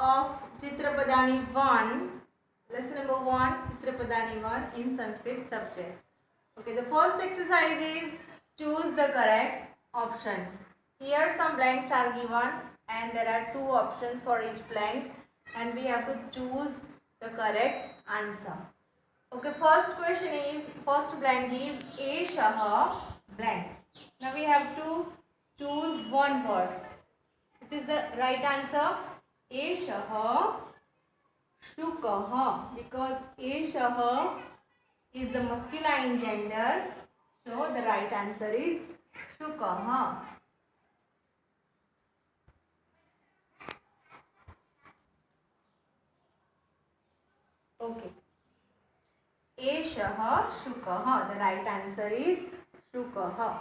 of Chitrapadani 1, lesson number 1, Chitrapadani 1 in Sanskrit subject. Okay, the first exercise is choose the correct option. Here some blanks are given and there are two options for each blank and we have to choose the correct answer. Okay, first question is, first blank is Eshah blank. Now we have to choose one word. Which is the right answer? Eshah Shukah, because Eshah is the masculine gender, so the right answer is Shukah. Okay. Eshah Shukah, the right answer is Shukah.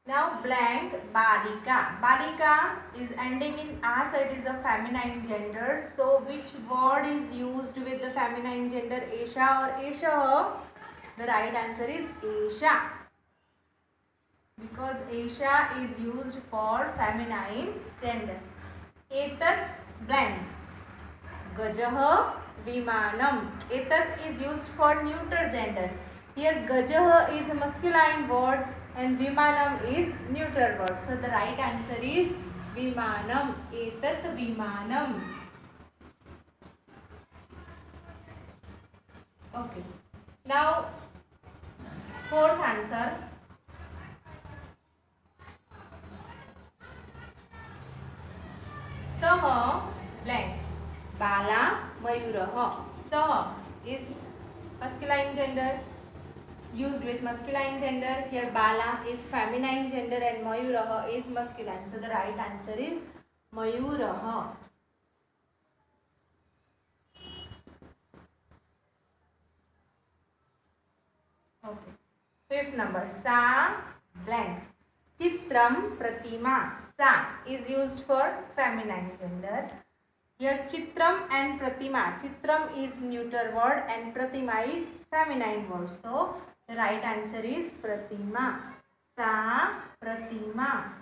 Now blank Balika. Balika is ending in A, so it is a feminine gender. So which word is used with the feminine gender, Esha or Esha? The right answer is Esha, because Esha is used for feminine gender. Etat blank Gajah Vimanam. Etat is used for neuter gender. Here Gajah is a masculine word and Vimanam is neuter word. So the right answer is Vimanam. Etat Vimanam. Okay. Now fourth answer. Sah blank Bala Mayurah. Sah is masculine gender, used with masculine gender. Here Bala is feminine gender and Mayurah is masculine. So the right answer is Mayurah. Okay. Fifth number, Sa blank Chitram Pratima. Sa is used for feminine gender. Here Chitram and Pratima. Chitram is neuter word and Pratima is feminine word. So the right answer is Pratima. Sa Pratima.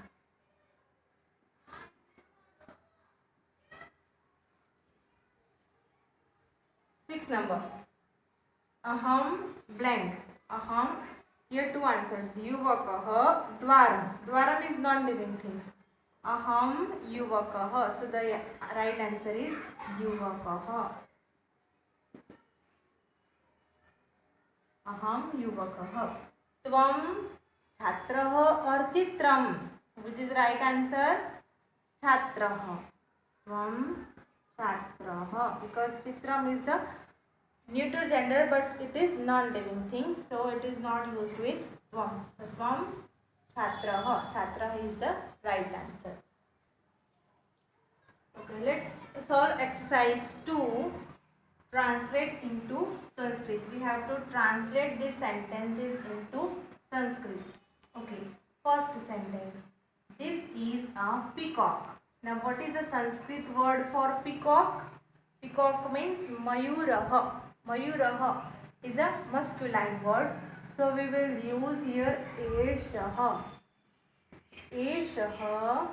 Sixth number, Aham blank. Aham. Here two answers. Yuvakah Dwaram. Dwaram is non-living thing. Aham Yuvakah. So the right answer is Yuvakah. Aham Yuvakah. Tvam Chhatrah or Chitram. Which is right answer? Chhatrah. Tvam Chhatrah. Because Chitram is the neuter gender but it is non-living thing. So it is not used with Tvam. So Tvam Chhatrah. Chhatrah is the right answer. Okay, let's solve exercise 2. Translate into Sanskrit. We have to translate these sentences into Sanskrit. Okay, first sentence. This is a peacock. Now what is the Sanskrit word for peacock? Peacock means Mayurah. Mayurah is a masculine word. So we will use here Eshah. Eshah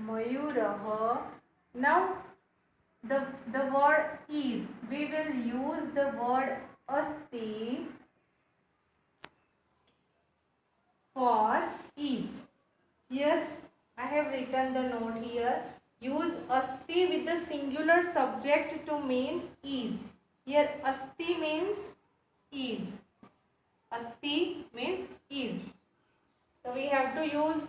Mayurah. Now the word is, we will use the word asti for is. Here I have written the note here. Use asti with the singular subject to mean is. Here asti means is. Asti means is. So we have to use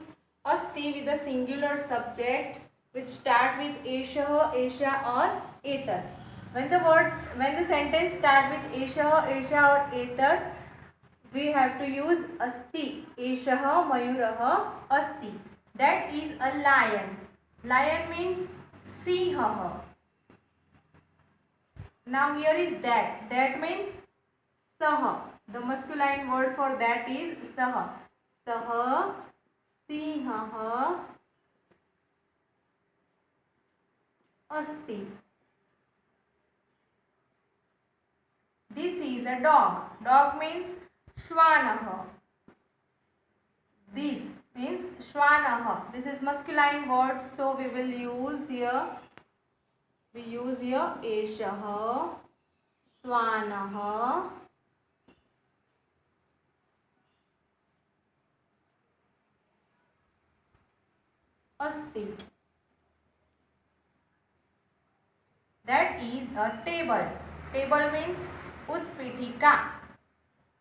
asti with the singular subject which start with Esha, Esha or Etat. When the sentence start with Esha, Esha or Etat, we have to use asti. Esha Mayurah asti. That is a lion. Lion means Siha. Now here is that. That means Saha. The masculine word for that is Saha. Saha Siha Asti. This is a dog. Dog means Shwanah. This means Shwanah. This is masculine word, so we will use here. We use here Eshah, Shwanah, Asti. That is a table. Table means Utpitika.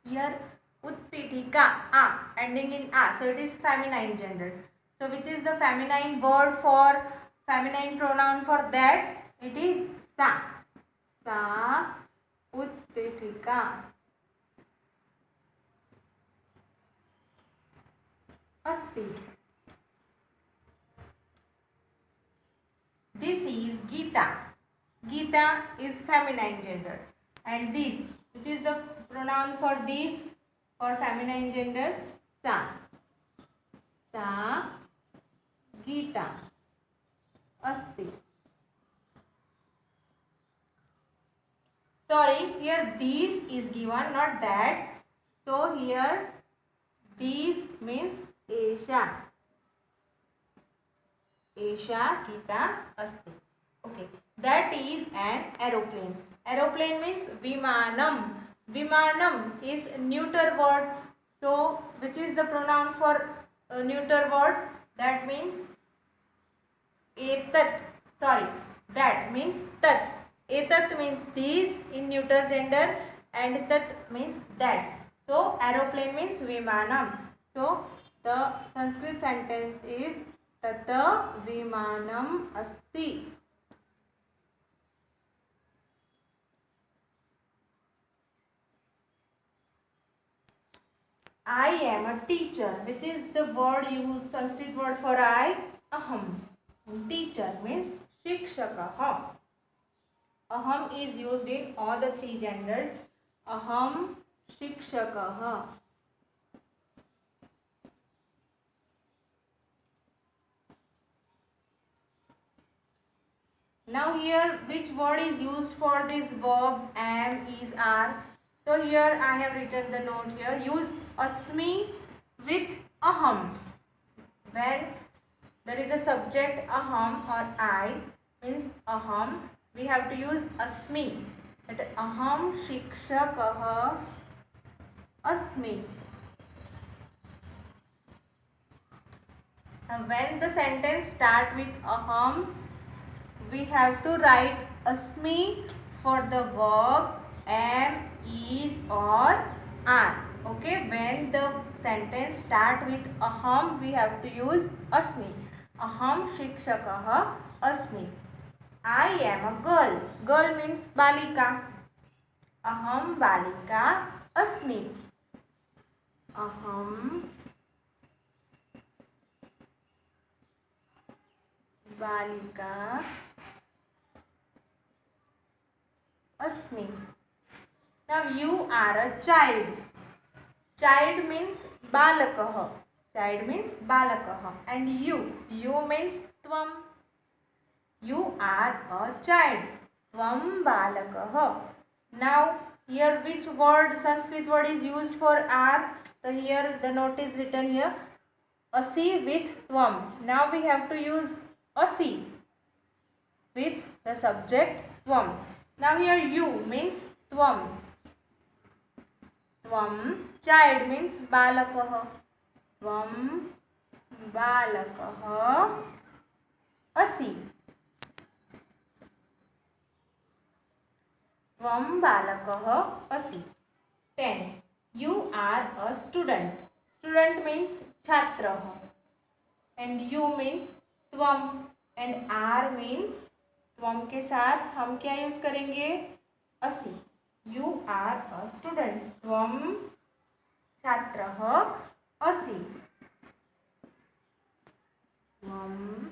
Here Utpitika, ending in a, so it is feminine gender. So which is the feminine word for feminine pronoun for that? It is sa. Sa Utpitika Asti. This is Gita. Gita is feminine gender, and this, which is the pronoun for this, for feminine gender, sa. Sa Gita Asti. Sorry, here this is given, not that. So here this means Esha. Esha Gita Asti. Okay, that is an aeroplane. Aeroplane means Vimanam. Vimanam is neuter word. So which is the pronoun for neuter word? That means etat. Sorry, that means tat. Etat means this in neuter gender, and tat means that. So aeroplane means Vimanam. So the Sanskrit sentence is Tata Vimanam Asti. I am a teacher. Which is the word used, Sanskrit word for I? Aham. Teacher means Shikshakah. Aham is used in all the three genders. Aham Shikshakah. Now here which word is used for this verb am, is, are? So here I have written the note here. Use asmi with aham. When there is a subject aham or I, means aham, we have to use asmi. That aham shikshakah asmi. Now when the sentence start with aham, we have to write asmi for the verb am, is, or are. Okay, when the sentence start with aham, we have to use asmi. Aham shikshakah asmi. I am a girl. Girl means balika. Aham balika asmi. Aham balika asmi. Now you are a child. Child means balakah. Child means balakah. And you means tvam. You are a child. Tvam balakah. Now here which word, Sanskrit word is used for are? So here the note is written here. Asi with tvam. Now we have to use asi with the subject tvam. Now here you means tvam. Tvam. Child means balakah. Tvam balakah asi. Tvam balakah asi. 10. You are a student. Student means chhatrah. And you means tvam. And are means tvam के साथ हम क्या use करेंगे? asi. You are a student. Tvam chhatrah asi. Tvam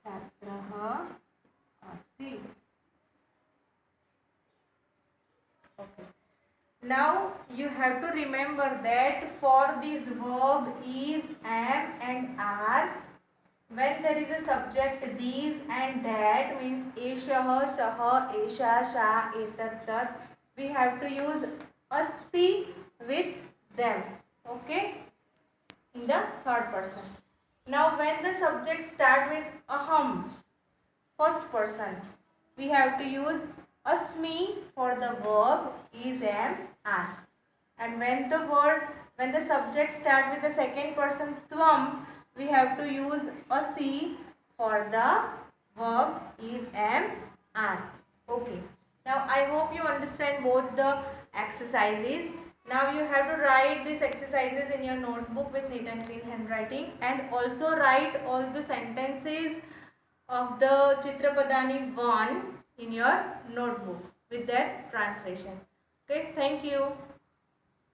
chhatrah asi. Okay. Now you have to remember that for this verb is, am, and are, when there is a subject these and that, means eshah, shah, esha, sha, etat, tat, we have to use asti with them. Okay, in the third person. Now when the subject start with aham, first person, we have to use asmi for the verb is, am, are. And when the subject start with the second person tvam, we have to use asi for the verb is, am, are. Okay. Now I hope you understand both the exercises. Now you have to write these exercises in your notebook with neat and clean handwriting, and also write all the sentences of the Chitrapadani 1 in your notebook with their translation. Okay, thank you.